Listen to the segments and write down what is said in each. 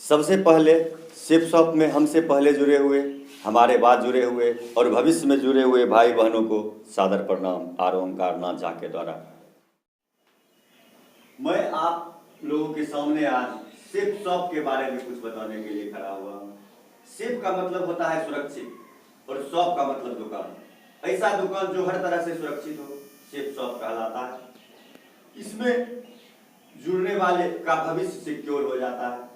सबसे पहले ship shop में हमसे पहले जुड़े हुए, हमारे बाद जुड़े हुए और भविष्य में जुड़े हुए भाई बहनों को सादर प्रणाम आर ओंकार नाथ झा के द्वारा। मैं आप लोगों के सामने आज शिप शॉप के बारे में कुछ बताने के लिए खड़ा हुआ हूँ। शिप का मतलब होता है सुरक्षित और शॉप का मतलब दुकान। ऐसा दुकान जो हर तरह से सुरक्षित हो, शिप शॉप कहलाता है। इसमें जुड़ने वाले का भविष्य सिक्योर हो जाता है।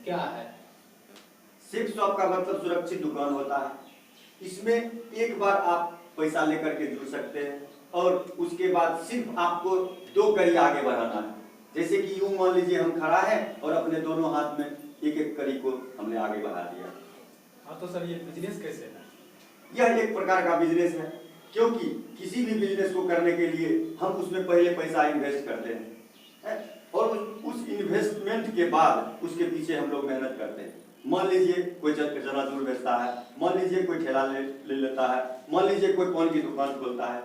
क्या है? शिप शॉप का मतलब सुरक्षित दुकान होता है। इसमें एक बार आप पैसा लेकर के जुड़ सकते हैं और उसके बाद सिर्फ आपको 2 कड़ी आगे बढ़ाना है। जैसे कि यूं मान लीजिए हम खड़ा है और अपने दोनों हाथ में एक एक कड़ी को हमने आगे बढ़ा दिया। हाँ तो सर ये बिजनेस कैसे है? यह एक प्रकार का बिजनेस है, क्योंकि किसी भी बिजनेस को करने के लिए हम उसमें पहले पैसा इन्वेस्ट करते हैं और उस इन्वेस्टमेंट के बाद उसके पीछे हम लोग मेहनत करते हैं। मान लीजिए कोई चनाचूर बेचता है, मान लीजिए कोई ठेला ले लेता है, मान लीजिए कोई पान की दुकान खोलता है।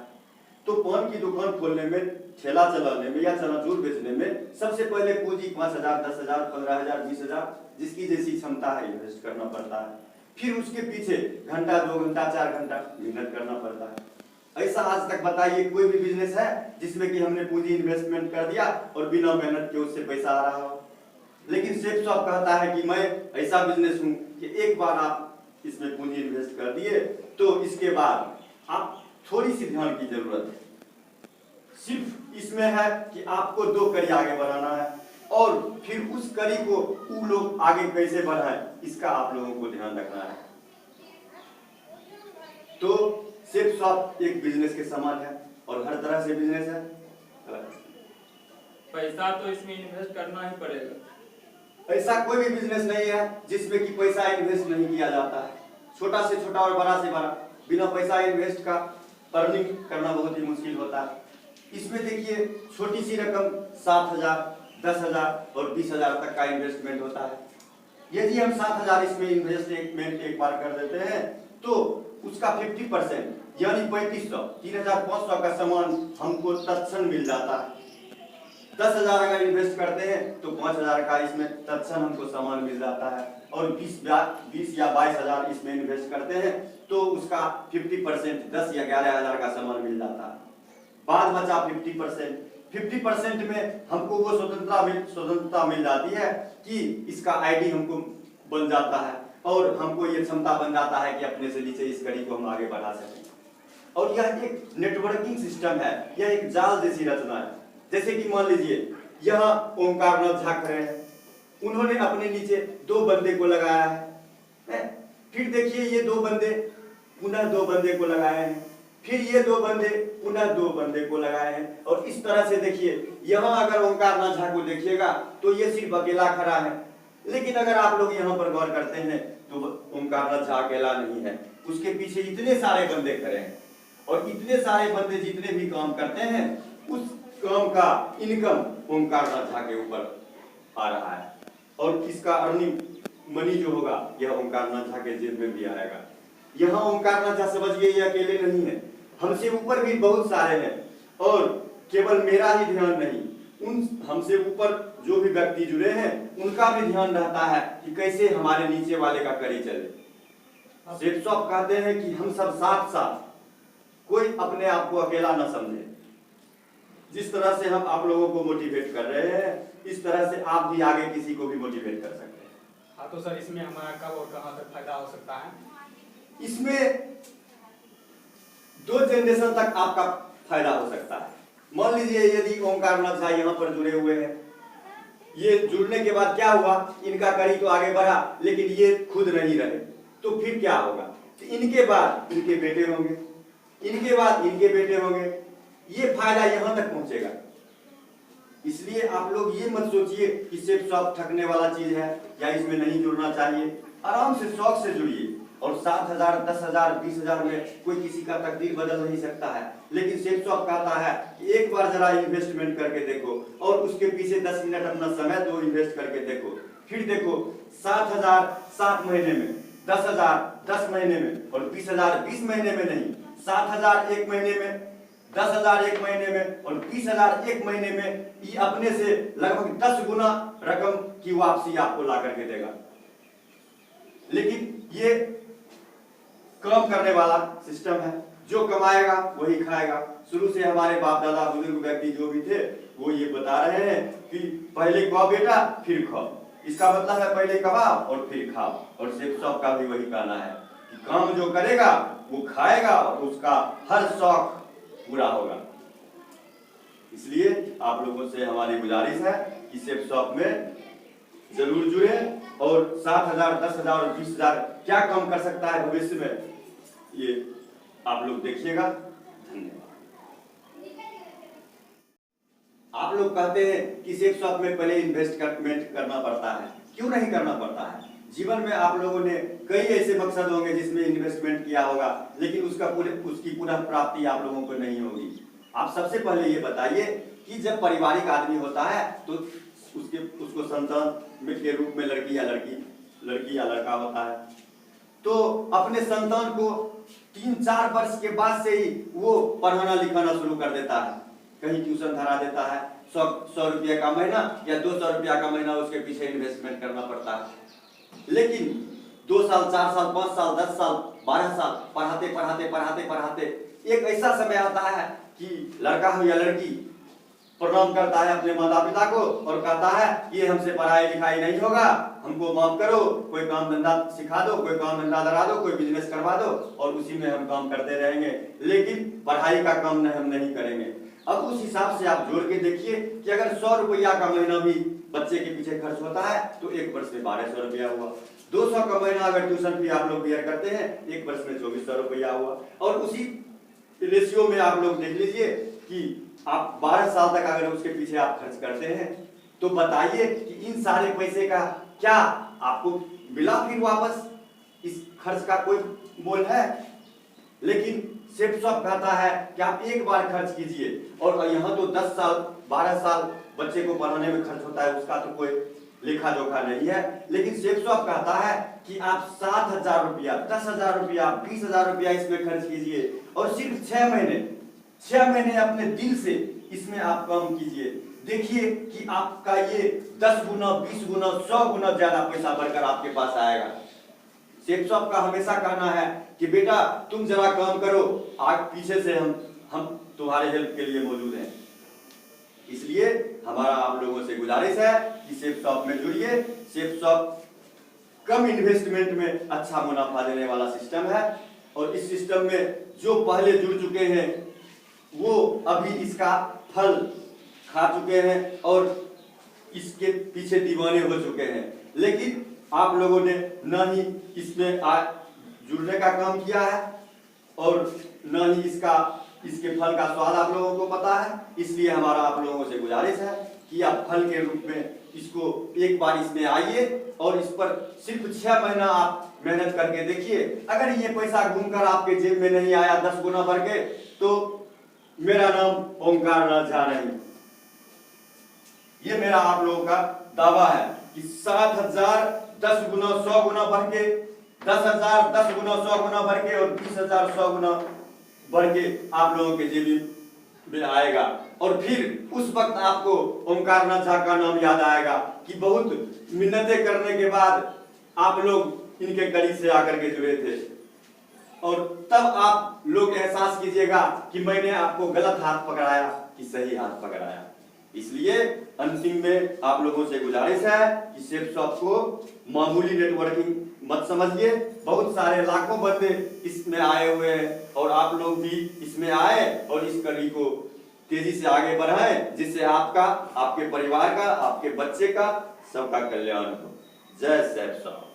तो पान की दुकान खोलने में, ठेला चलाने में या चनाचूर बेचने में सबसे पहले पूंजी 5,000, 10,000, 15,000, 20,000 जिसकी जैसी क्षमता है इन्वेस्ट करना पड़ता है। फिर उसके पीछे घंटा, 2 घंटा, 4 घंटा मेहनत करना पड़ता है। ऐसा आज तक बताइए कोई भी बिजनेस है जिसमें कि हमने पूंजी इन्वेस्टमेंट कर दिया और बिना मेहनत के उससे पैसा आ रहा हो? लेकिन शिप शॉप कहता है कि मैं ऐसा बिजनेस हूं कि एक बार आप इसमें पूंजी इन्वेस्ट कर दिए तो इसके बाद आप थोड़ी सी ध्यान की जरूरत है। सिर्फ इसमें है कि आपको 2 कड़ी आगे बढ़ाना है और फिर उस कड़ी को वो लोग आगे कैसे बढ़ाएं इसका आप लोगों को ध्यान रखना है। तो शिप शॉप एक बिजनेस के समान है और हर तरह से बिजनेस है। पैसा तो इसमें इन्वेस्ट करना ही पड़ेगा। ऐसा कोई भी बिजनेस नहीं है जिसमें कि पैसा इन्वेस्ट नहीं किया जाता है। छोटा से छोटा और बड़ा से बड़ा, बिना पैसा इन्वेस्ट का अर्निंग करना बहुत ही मुश्किल होता है। इसमें देखिए छोटी सी रकम 7,000, 10,000 और 20,000 तक का इन्वेस्टमेंट होता है। यदि हम 7,000 इसमें इन्वेस्टमेंट एक बार कर देते हैं तो उसका 50% यानी 3,500, 3,500 का सामान हमको तत्क्षण मिल जाता है। 10,000 अगर इन्वेस्ट करते हैं तो 5,000 का इसमें तत्क्षण हमको सामान मिल जाता है और 20 या 22,000 इसमें इन्वेस्ट करते हैं तो उसका 50% 10 या 11,000 का सामान मिल जाता है। बाद बचा 50% में हमको वो स्वतंत्रता मिल जाती है कि इसका आईडी हमको बन जाता है और हमको ये क्षमता बन जाता है कि अपने से नीचे इस कड़ी को हम आगे बढ़ा सकें। और यह एक नेटवर्किंग सिस्टम है, यह एक जाल जैसी रचना है। जैसे कि मान लीजिए यहाँ ओंकार नाथ झा खड़े हैं, उन्होंने अपने नीचे 2 बंदे को लगाया है। फिर देखिए ये 2 बंदे पुनः 2 बंदे को लगाए हैं, फिर ये 2 बंदे पुनः 2 बंदे को लगाए हैं और इस तरह से देखिए यहाँ अगर ओंकार नाथ झा को देखिएगा तो ये सिर्फ अकेला खड़ा है। लेकिन अगर आप लोग यहाँ पर गौर करते हैं तो ओंकार नाथ झा अकेला नहीं है, उसके पीछे इतने सारे बंदे खड़े हैं और इतने सारे बंदे जितने भी काम करते हैं उस काम का इनकम ओंकार नाथ झा के ऊपर आ रहा है और इसका अर्निंग मनी जो होगा यह ओंकार नाथ झा के जेब में भी आएगा। यहाँ ओंकार नाथ झा समझिए ये अकेले नहीं है, हमसे ऊपर भी बहुत सारे हैं और केवल मेरा ही ध्यान नहीं, उन हमसे ऊपर जो भी व्यक्ति जुड़े हैं उनका भी ध्यान रहता है कि कैसे हमारे नीचे वाले का कड़ी चले। शिप शॉप कहते हैं कि हम सब साथ साथ, कोई अपने आप को अकेला न समझे। जिस तरह से हम आप लोगों को मोटिवेट कर रहे हैं इस तरह से आप भी आगे किसी को भी मोटिवेट कर सकते हैं। हाँ तो सर इसमें हमारा कब और कहां तक फायदा हो सकता है? इसमें 2 जनरेशन तक आपका फायदा हो सकता है। मान लीजिए यदि ओंकार नाथ झा यहाँ पर जुड़े हुए हैं, ये जुड़ने के बाद क्या हुआ, इनका कड़ी तो आगे बढ़ा लेकिन ये खुद नहीं रहे तो फिर क्या होगा? तो इनके बाद इनके बेटे होंगे, इनके बाद इनके बेटे होंगे, ये फायदा यहाँ तक पहुंचेगा। इसलिए आप लोग ये मत सोचिए कि शिप शॉप ठगने वाला चीज है या इसमें नहीं जुड़ना चाहिए। आराम से शौक से जुड़िए और 7,000, 10,000, 20,000 में कोई किसी का तकदीर बदल नहीं सकता है। लेकिन शिप शॉप कहता है कि एक बार जरा इन्वेस्टमेंट करके देखो और उसके पीछे 10 मिनट अपना समय दो, इन्वेस्ट करके देखो, फिर देखो 7,000 7 महीने में, 10,000 10 महीने में और 20,000 20 महीने में नहीं, 7,000 1 महीने में, 10,000 एक महीने में और 20,000 एक महीने में, ये अपने से लगभग 10 गुना रकम की वापसी आपको ला करके देगा। लेकिन ये काम करने वाला सिस्टम है, जो कमाएगा वही खाएगा। शुरू से हमारे बाप दादा बुजुर्ग व्यक्ति जो भी थे वो ये बता रहे हैं कि पहले खाओ बेटा फिर खाओ। इसका मतलब है पहले कमाओ और फिर खाओ। और शेख साहब का भी वही कहना है कि काम जो करेगा वो खाएगा और उसका हर शौक पूरा होगा। इसलिए आप लोगों से हमारी गुजारिश है कि शेख साहब में जरूर जुड़े और 7,000, 10,000 और 20,000 क्या कम कर सकता है भविष्य में, ये आप लोग देखिएगा। धन्यवाद। आप लोग कहते हैं कि शेख शॉप में पहले इन्वेस्टमेंट करना पड़ता है, क्यों नहीं करना पड़ता है? जीवन में आप लोगों ने कई ऐसे मकसद होंगे जिसमें इन्वेस्टमेंट किया होगा, लेकिन उसकी पुनः प्राप्ति आप लोगों को नहीं होगी। आप सबसे पहले ये बताइए कि जब पारिवारिक आदमी होता है तो उसको संतान के रूप में लड़की या लड़का होता है, तो अपने संतान को 3-4 वर्ष के बाद से ही वो पढ़ाना लिखाना शुरू कर देता है। कहीं ट्यूशन धरा देता है, 100 रुपया का महीना या 200 रुपया का महीना उसके पीछे इन्वेस्टमेंट करना पड़ता है। लेकिन 2 साल, 4 साल, 5 साल, 10 साल, 12 साल पढ़ाते एक ऐसा समय आता है कि लड़का हो या लड़की प्रणाम करता है अपने माता पिता को और कहता है ये हमसे पढ़ाई लिखाई नहीं होगा, हमको माफ करो, कोई काम धंधा सिखा दो, कोई काम धंधा करा दो, कोई बिजनेस करवा दो और उसी में हम काम करते रहेंगे, लेकिन पढ़ाई का काम हम नहीं करेंगे। अब उस हिसाब से आप जोड़ के देखिए कि अगर 100 रुपया का महीना भी बच्चे के पीछे खर्च होता है तो एक वर्ष में 1200 रुपया हुआ। 200 का महीना अगर ट्यूशन फी आप लोग बेयर करते हैं, एक वर्ष में 2400 रुपया हुआ। और उसी रेशियो में आप लोग देख लीजिए कि आप 12 साल तक अगर उसके पीछे आप खर्च करते हैं तो बताइए कि इन सारे पैसे का क्या आपको मिला फिर वापस? इस खर्च का कोई मोल है? लेकिन शेख साहब कहता है कि आप एक बार खर्च कीजिए, और यहाँ तो 10 साल 12 साल बच्चे को पढ़ाने में खर्च होता है, उसका तो कोई लेखा जोखा नहीं है। लेकिन शेख साहब कहता है कि आप 7,000 रुपया, 10,000 रुपया, 20,000 रुपया इसमें खर्च कीजिए और सिर्फ 6 महीने अपने दिल से इसमें आप काम कीजिए। देखिए कि आपका ये 10 गुना, 20 गुना, 100 गुना ज्यादा पैसा बढ़कर आपके पास आएगा। शेख साहब का हमेशा कहना है कि बेटा तुम जरा काम करो, आग पीछे से हम तुम्हारे हेल्प के लिए मौजूद हैं। इसलिए हमारा आप लोगों से गुजारिश है कि शेख साहब में जुड़िए। शेख साहब कम इन्वेस्टमेंट में अच्छा मुनाफा देने वाला सिस्टम है और इस सिस्टम में जो पहले जुड़ चुके हैं वो अभी इसका फल खा चुके हैं और इसके पीछे दीवाने हो चुके हैं। लेकिन आप लोगों ने न ही इसमें जुड़ने का काम किया है और न ही इसके फल का स्वाद आप लोगों को पता है। इसलिए हमारा आप लोगों से गुजारिश है कि आप फल के रूप में इसको एक बार इसमें आइए और इस पर सिर्फ 6 महीना आप मेहनत करके देखिए। अगर ये पैसा घूमकर आपके जेब में नहीं आया 10 गुना बढ़ के, तो मेरा नाम ओंकार नाथ झा नहीं, ये मेरा आप लोगों का दावा है कि 7,000 10 गुना 100 गुना बढ़ के, 10,000 10 गुना 100 गुना बढ़ के और 20,000 100 गुना बढ़ के आप लोगों के जेब में आएगा। और फिर उस वक्त आपको ओंकार नाथ झा का नाम याद आएगा कि बहुत मिन्नतें करने के बाद आप लोग इनके गली से आकर के जुड़े थे, और तब आप लोग एहसास कीजिएगा कि मैंने आपको गलत हाथ पकड़ाया कि सही हाथ पकड़ाया। इसलिए अंतिम में आप लोगों से गुजारिश है कि शेख साहब को मामूली नेटवर्किंग मत समझिए। बहुत सारे लाखों बंदे इसमें आए हुए हैं और आप लोग भी इसमें आए और इस कड़ी को तेजी से आगे बढ़ाएं, जिससे आपका, आपके परिवार का, आपके बच्चे का, सबका कल्याण हो। जय शेख साहब।